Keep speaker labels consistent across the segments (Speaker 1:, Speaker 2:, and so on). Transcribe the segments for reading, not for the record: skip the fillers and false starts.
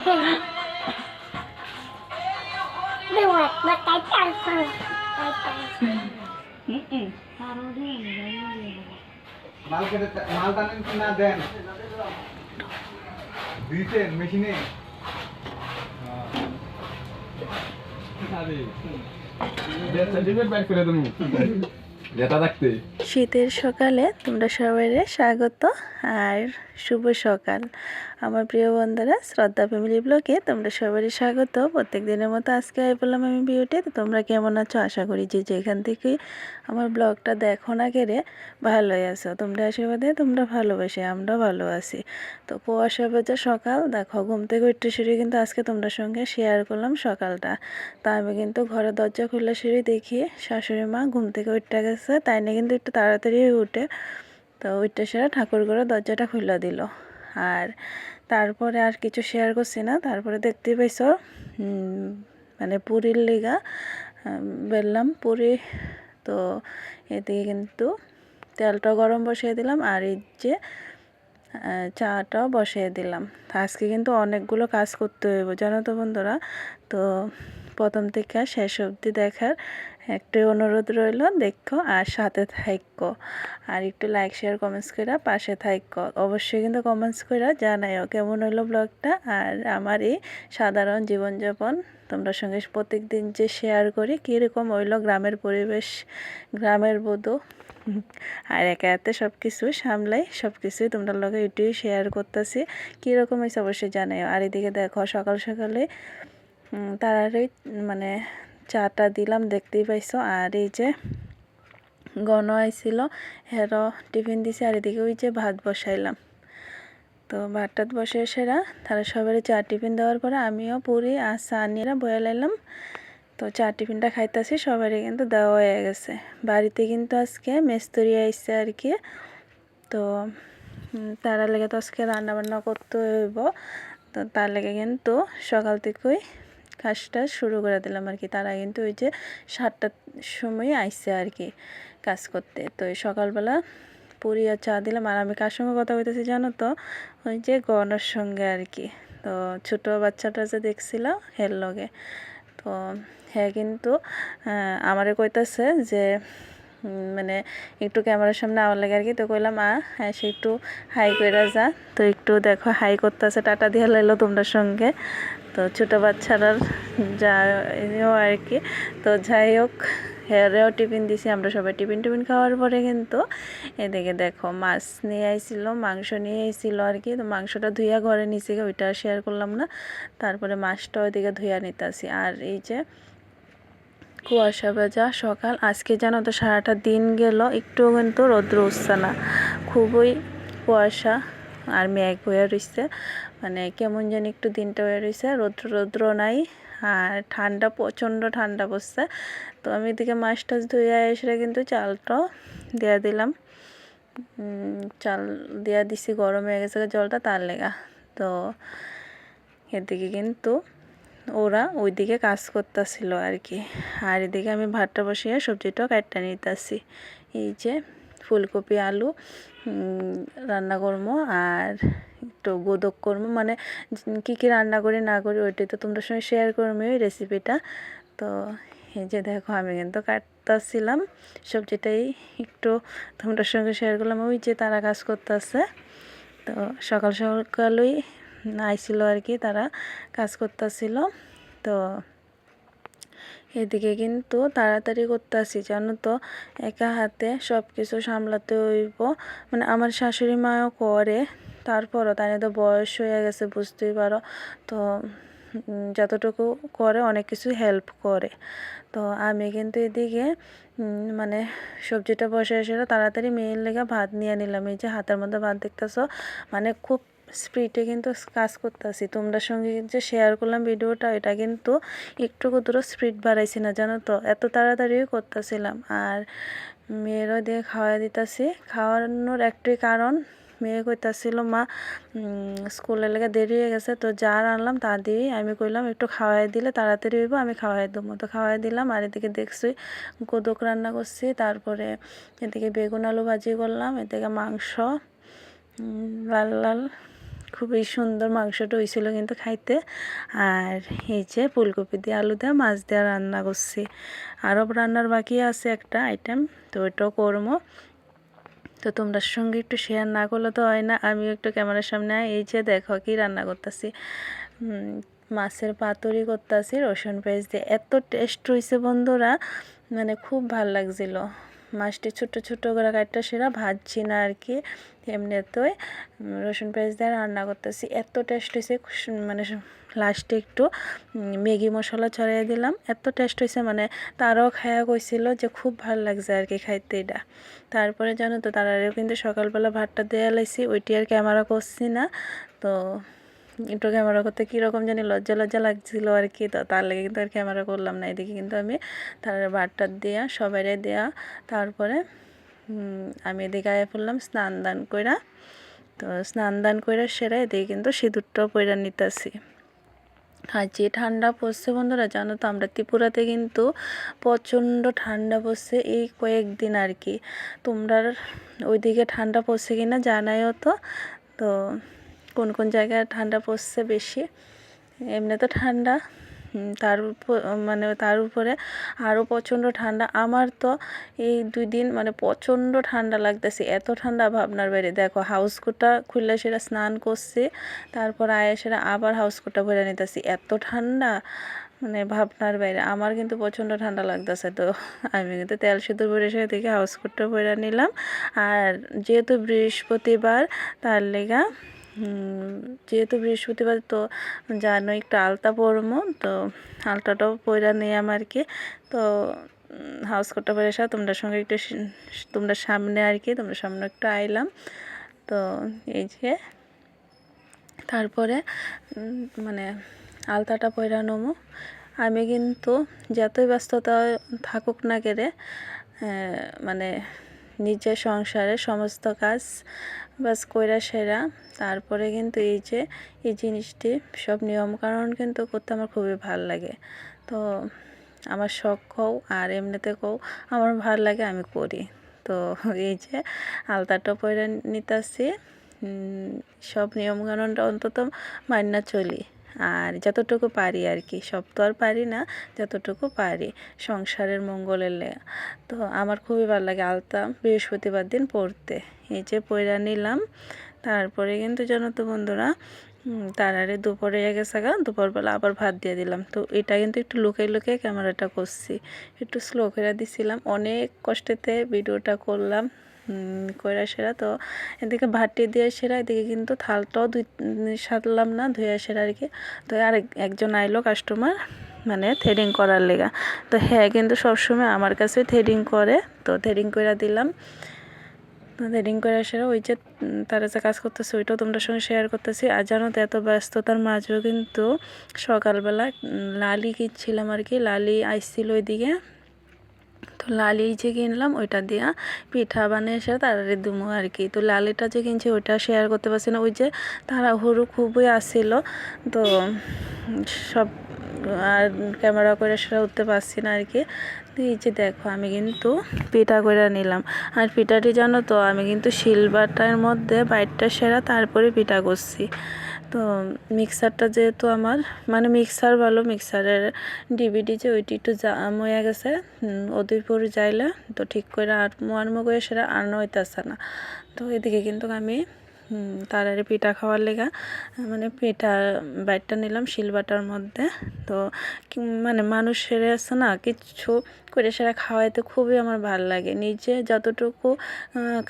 Speaker 1: মাল টানেন কি না দেন দিতেন মেশিনে
Speaker 2: শীতের সকালে তোমরা সবাই স্বাগত আর শুভ সকাল আমার প্রিয় বন্ধুরা শ্রদ্ধা ফ্যামিলি ব্লগে তোমরা সবারই স্বাগত। প্রত্যেক দিনের মতো আজকে আই বললাম আমি বিউটি। তো তোমরা কেমন আছো? আশা করি যে যেখান থেকে আমার ব্লগটা দেখো না কেড়ে ভালোই আছো। তোমরা আশীর্বাদে তোমরা ভালোবাসে আমরা ভালো আছি। তো কুয়াশা ভেজা সকাল দেখো, ঘুম থেকে উঠতে সিঁড়ি কিন্তু আজকে তোমরা সঙ্গে শেয়ার করলাম সকালটা। তা আমি কিন্তু ঘরের দরজা খুলে সিঁড়ি দেখি শাশুড়ি মা ঘুম থেকে উঠতে গেছে, তাই না কিন্তু একটু তাড়াতাড়ি উঠে তো উঠতে সেরা ঠাকুর ঘরের দরজাটা খুলে দিল। আর তারপরে আর কিছু শেয়ার করছি না। তারপরে দেখতে পাইছো মানে পুরীর লিগা বেললাম পুরি। তো এদিকে কিন্তু তেলটা গরম বসিয়ে দিলাম আর এই যে চাটাও বসিয়ে দিলাম। আজকে কিন্তু অনেকগুলো কাজ করতে হইব জানো তো বন্ধুরা। তো প্রথম থেকে শেষ অবধি দেখার একটু অনুরোধ রইল, দেখো আর সাথে থাকো। আর একটু লাইক শেয়ার কমেন্টস করে পাশে থাকো। অবশ্যই কিন্তু কমেন্টস করে জানাইও কেমন হইলো ব্লগটা। আর আমার এই সাধারণ জীবনযাপন তোমরা সঙ্গে প্রত্যেক দিন যে শেয়ার করি কীরকম হইলো গ্রামের পরিবেশ, গ্রামের বধূ আর একা হাতে সব কিছু সামলাই, সব কিছুই তোমরা লগে এটাই শেয়ার করতেছি। কীরকম হয়েছে অবশ্যই জানাইও। আর এদিকে দেখো সকাল সকালে তারারই মানে চাটা দিলাম দেখতেই পাইছো। আর এই যে গণ আইছিল হেরো টিফিন দিছে। আর এদিকে ওই যে ভাত বসাইলাম। তো ভাতটাত বসে সেরা তারা সবারই চা টিফিন দেওয়ার পরে আমিও পুরি আর চা নিয়ে বয়ে লাইলাম। তো চা টিফিনটা খাইতেছি, সবারই কিন্তু দেওয়া হয়ে গেছে। বাড়িতে কিন্তু আজকে মিস্ত্রি আইসছে আর কি। তো তারা লেগে তো আজকে রান্না বান্না করতে হইব। তো তার লেগে কিন্তু সকাল থেকেই কাজটা শুরু করে দিলাম আর কি। তারা কিন্তু ওই যে 7টার সময় আইসছে আর কি কাজ করতে। তো এই সকালবেলা পুরি আর চা দিলাম। আর আমি কার সঙ্গে কথা বলতেছি জানো তো, ওই যে গণর সঙ্গে আর কি। তো ছোটো বাচ্চাটা যে দেখছিল হের লগে। তো হ্যাঁ কিন্তু আমারে কইতাছে যে মানে একটু ক্যামেরার সামনে আওয়ার লাগে আর কি। তো কইলাম হ্যাঁ সে একটু হাই কইরা যা। তো একটু দেখো হাই করতেছে, টাটা দিয়ে লাইলো তোমরা সঙ্গে। তো ছোটো বাচ্চারার যা আর কি। তো যাই হোক হেরেও টিফিন দিছি, আমরা সবাই টিফিন খাওয়ার পরে কিন্তু এদিকে দেখো মাছ নিয়ে আইছিল, মাংস নিয়ে আইছিল আর কি। তো মাংসটা ধুইয়া ঘরে নিছি, ওইটা শেয়ার করলাম না। তারপরে মাছটা ওইদিকে ধুইয়া নিতেছি। আর এই যে কুয়াশা ভেজা সকাল আজকে জানো তো, সারাটা দিন গেল একটুও কিন্তু রৌদ্র উঠছে না, খুবই কুয়াশা আর মেঘ হয়ে রয়েছে। মানে কেমন যেন একটু দিনটা হয়ে রয়েছে, রৌদ্র নাই। আর ঠান্ডা, প্রচণ্ড ঠান্ডা পড়ছে। তো আমি এদিকে মাছ টাছ ধুয়ে এসে কিন্তু চালটা দিয়ে দিলাম। চাল দিয়া দিছি, গরম হয়ে গেছে জলটা তার লেগা। তো এদিকে কিন্তু ওরা ওইদিকে কাজ করতেছিল আর কি। আর এদিকে আমি ভাতটা বসিয়ে সবজিটাও কাটটা নিতেছি। এই যে ফুলকপি আলু রান্না করবো আর একটু গোদক করবো। মানে কী কী রান্না করি না করি ওইটাই তো তোমাদের সঙ্গে শেয়ার করবো ওই রেসিপিটা। তো এই যে দেখো আমি কিন্তু কাটতেছিলাম সবজিটাই, একটু তোমাদের সঙ্গে শেয়ার করলাম। ওই যে তারা কাজ করতেছে। তো সকাল সকালই আইছিল আর কি, তারা কাজ করতেছিল। তো এদিকে কিন্তু তাড়াতাড়ি করতেছি জানো তো, একা হাতে সব কিছু সামলাতে হইব। মানে আমার শাশুড়ি মাও করে, তারপরও তাই তো বয়স হয়ে গেছে বুঝতেই পারো। তো যতটুকু করে অনেক কিছু হেল্প করে। তো আমি কিন্তু এদিকে মানে সবজিটা বসে এসে তাড়াতাড়ি মেয়ের লেগে ভাত নিয়ে নিলাম। এই যে হাতের মধ্যে ভাত দেখতেছো, মানে খুব স্পিডে কিন্তু কাজ করতেছি। তোমরা সঙ্গে যে শেয়ার করলাম ভিডিওটা, এটা কিন্তু একটু দূরে স্পিড বাড়াইছি না জানো তো, এত তাড়াতাড়িও করতেছিলাম। আর মেয়েরও দিয়ে খাওয়াই দিতেছি। খাওয়ানোর একটাই কারণ, মেয়ে কইতাছিল মা স্কুলে লেগে দেরি হয়ে গেছে, তো যা আনলাম তা দিয়েই আমি কইলাম একটু খাওয়াই দিলে তাড়াতাড়ি হইব, আমি খাওয়াই দেবো। তো খাওয়াই দিলাম। আর এদিকে দেখছি গোদক রান্না করছি, তারপরে এদিকে বেগুন আলু ভাজি করলাম, এদিকে মাংস লাল লাল খুবই সুন্দর মাংসটা হয়েছিল কিন্তু খাইতে। আর এই যে ফুলকপি দিয়ে আলু দিয়ে মাছ দিয়ে রান্না করছি। আরও রান্নার বাকি আছে একটা আইটেম, তো ওইটাও করবো। তো তোমরা সঙ্গে একটু শেয়ার না করলে তো হয় না। আমি একটু ক্যামেরার সামনে এই যে দেখো কি রান্না করতেছি, মাছের পাতুরি করতেছি রসুন পেঁয়াজ দিয়ে। এত টেস্ট হয়েছে বন্ধুরা, মানে খুব ভাল লাগছিল। মাছটি ছোট ছোট করে কাটটা সেরা ভাজছি না আর কি, এমনিতেই রসুন পেঁয়াজ দিয়ে রান্না করতেছি। এত টেস্ট হয়েছে, মানে লাস্টে একটু ম্যাগি মশলা ছড়িয়ে দিলাম। এত টেস্ট হয়েছে, মানে তারাও খায়া কইছিল যে খুব ভালো লাগছে আর কি খাইতে এটা। তারপরে জানো তো তারারেও কিন্তু সকালবেলা ভাতটা দেয়া লাইছি, ওইটি আর ক্যামেরা করছি না। তো একটু ক্যামেরা করতে কীরকম জানি লজ্জা লজ্জা লাগছিল আর কি, তো তার লেগে কিন্তু আর ক্যামেরা করলাম না। এদিকে কিন্তু আমি তার ভাতটা দেয়া সবাইরে দেয়া, তারপরে আমি এদিকে আয়া পড়লাম স্নান দান কইরা। তো স্নান দান কইরা সেরা এদিকে কিন্তু সিঁদুরটাও পইরা নিতেছি। আর যে ঠান্ডা পড়ছে বন্ধুরা, জানো তো আমরা ত্রিপুরাতে কিন্তু প্রচণ্ড ঠান্ডা পড়ছে এই কয়েকদিন আর কি। তোমরা ওইদিকে ঠান্ডা পড়ছে কি না জানাইও তো। তো কোন কোন জায়গায় ঠান্ডা পড়ছে বেশি। এমনি তো ঠান্ডা, তার উপরে আরও প্রচণ্ড ঠান্ডা। আমার তো এই 2 দিন মানে প্রচণ্ড ঠান্ডা লাগতেছে, এত ঠান্ডা ভাবনার বাইরে। দেখো হাউস কোটটা খুললে সেটা স্নান করছি, তারপর আয়া সেটা আবার হাউস কোটটা ভরে নিতেছি। এত ঠান্ডা মানে ভাবনার বাইরে। আমার কিন্তু প্রচণ্ড ঠান্ডা লাগতেছে। তো আমি কিন্তু তেল সিঁদুর ভরে সে থেকে হাউস কোটটা ভরে নিলাম। আর যেহেতু বৃহস্পতিবার তার লেগা যেহেতু বৃহস্পতিবার তো জানো একটু আলতা পরবো, তো আলতাটাও পরা নিলাম আর কি। তো হাউস কোটটা পরে এসে তোমরা সঙ্গে একটু তোমরা সামনে আর কি, তোমরা সামনে একটু আইলাম। তো এই যে তারপরে মানে আলতাটা পরা নমো। আমি কিন্তু যতই ব্যস্ততা থাকুক না কেড়ে, মানে নিজের সংসারে সমস্ত কাজ বাস কইরা সেরা তারপরে কিন্তু এই জিনিসটি সব নিয়মকানুন কিন্তু করতে আমার খুবই ভাল লাগে। তো আমার শখ কও আর এমনিতে কও আমার ভাল লাগে, আমি করি। তো এই যে আলতাটা পরে নিতেছি, সব নিয়মকানুনটা অন্তত মাইনা চলি। আর যতটুকু পারি আর কি, সব তো আর পারি না, যতটুকু পারি সংসারের মঙ্গলের লেগে। তো আমার খুবই ভালো লাগে আলতা বৃহস্পতিবার দিন পরতে। এই যে পয়রা নিলাম। তারপরে কিন্তু জানো তো বন্ধুরা, তারারে দুপুরে গেছে দুপুরবেলা আবার ভাত দিয়ে দিলাম। তো এটা কিন্তু একটু লুকিয়ে লুকিয়ে ক্যামেরাটা করছি, একটু স্লো করে দিছিলাম। অনেক কষ্টেতে ভিডিওটা করলাম কইরা সেরা। তো এদিকে ভাটি দিয়ে সেরা, এদিকে কিন্তু থালটাও সারলাম না, ধুয়ে সেরা আর কি। তো আর একজন আইলো কাস্টমার, মানে থ্রেডিং করার লেগা। তো হ্যাঁ কিন্তু সবসময় আমার কাছে থ্রেডিং করে, তো থ্রেডিং করে দিলাম। তো থ্রেডিং করে সেরা ওই যে তারা যে কাজ করতেছে ওইটাও তোমরা সঙ্গে শেয়ার করতেছি। আর জানো তো এত ব্যস্ততার মাঝেও কিন্তু সকালবেলা লালি কিনছিলাম আর কি, লালি আইসছিল ওইদিকে। তো লালি যে কিনলাম ওইটা দিয়া পিঠা বানিয়ে এসে তাড়াতাড়ি দুমো আর কি। তো লালিটা যে কিনছি ওইটা শেয়ার করতে পারছি না, ওই যে তাড়াহুড়ো খুবই আসছিল। তো সব আর ক্যামেরা করে সেটা উঠতে পারছি না আর কি। এই যে দেখো আমি কিন্তু পিঠা করে নিলাম। আর পিঠাটি জানো তো আমি কিন্তু শিলবাটার মধ্যে বাইটটা সেরা তারপরে পিঠা করছি। তো মিক্সারটা যেহেতু আমার মানে মিক্সার ভালো, মিক্সারের ডিভিডি যে ওইটি একটু জাম হয়ে গেছে উদয়পুর যাইলে, তো ঠিক করে আনমো করে সেটা আনো হইতেছে না। তো এদিকে কিন্তু আমি তারারে পিঠা খাওয়ার লেগা মানে পিঠা বাইটটা নিলাম শিলবাটার মধ্যে। তো মানে মানুষের আছে না কিছু করে সেটা খাওয়াইতে খুবই আমার ভাল লাগে। নিজে যতটুকু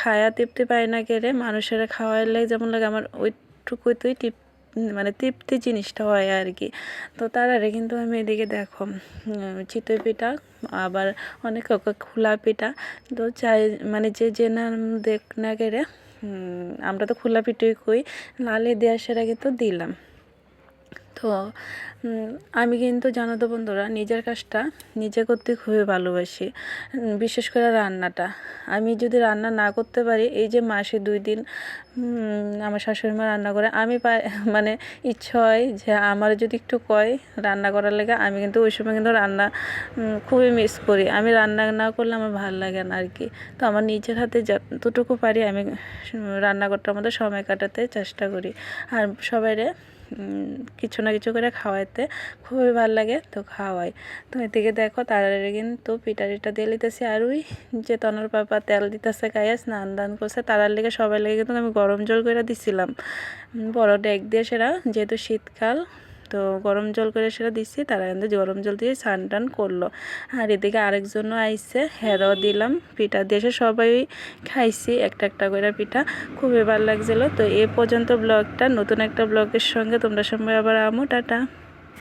Speaker 2: খায়া তৃপ্তি পাই না কেড়ে মানুষেরা খাওয়াইলে যেমন লাগে আমার ওইটুকুতেই মানে তৃপ্তি জিনিসটা হয় আর কি। তো তারারে কিন্তু আমি এদিকে দেখো চিতই পিঠা, আবার অনেক খোলা পিঠা। তো চাই মানে যে না দেখ না কেড়ে আমরা তো খোলা পিঠাই কই, লালি দেওয়ার সেটা কিন্তু দিলাম। তো আমি কিন্তু জানো তো বন্ধুরা, নিজের কাজটা নিজে করতে খুবই ভালোবাসি। বিশেষ করে রান্নাটা আমি যদি রান্না না করতে পারি, এই যে মাসে 2 দিন আমার শাশুড়ি মা রান্না করে, আমি মানে ইচ্ছা হয় যে আমার যদি একটু কয় রান্না করার লেগে, আমি কিন্তু ওই সময় কিন্তু রান্না খুবই মিস করি। আমি রান্না না করলে আমার ভালো লাগে না আর কি। তো আমার নিজের হাতে যতটুকু পারি আমি রান্নাঘরটার মধ্যে সময় কাটাতে চেষ্টা করি, আর সবাইরে কিছু না কিছু করে খাওয়াইতে খুবই ভালো লাগে, তো খাওয়াই। তো এদিকে দেখো তারারে কিন্তু পিঠা টিঠা দিয়ে লিতেছি, আর ওই যে তনর পাপা তেল দিতেছে গায়ে, স্নান দান করছে। তারার লেগে সবাই লেগে কিন্তু আমি গরম জল করে দিছিলাম, বড় ডেক দিয়ে, সেটা যেহেতু শীতকাল তো গরম জল করে সেটা দিচ্ছি। তারা কিন্তু গরম জল দিয়ে স্নান টান করলো। আর এদিকে আরেকজনও আইসে, হেরাও দিলাম পিঠা দিয়ে, সবাই খাইছি একটা একটা করে পিঠা, খুবই ভালো লাগছিলো। তো এ পর্যন্ত ব্লগটা, নতুন একটা ব্লগের সঙ্গে তোমরা সবাই আবার আমো, টাটা।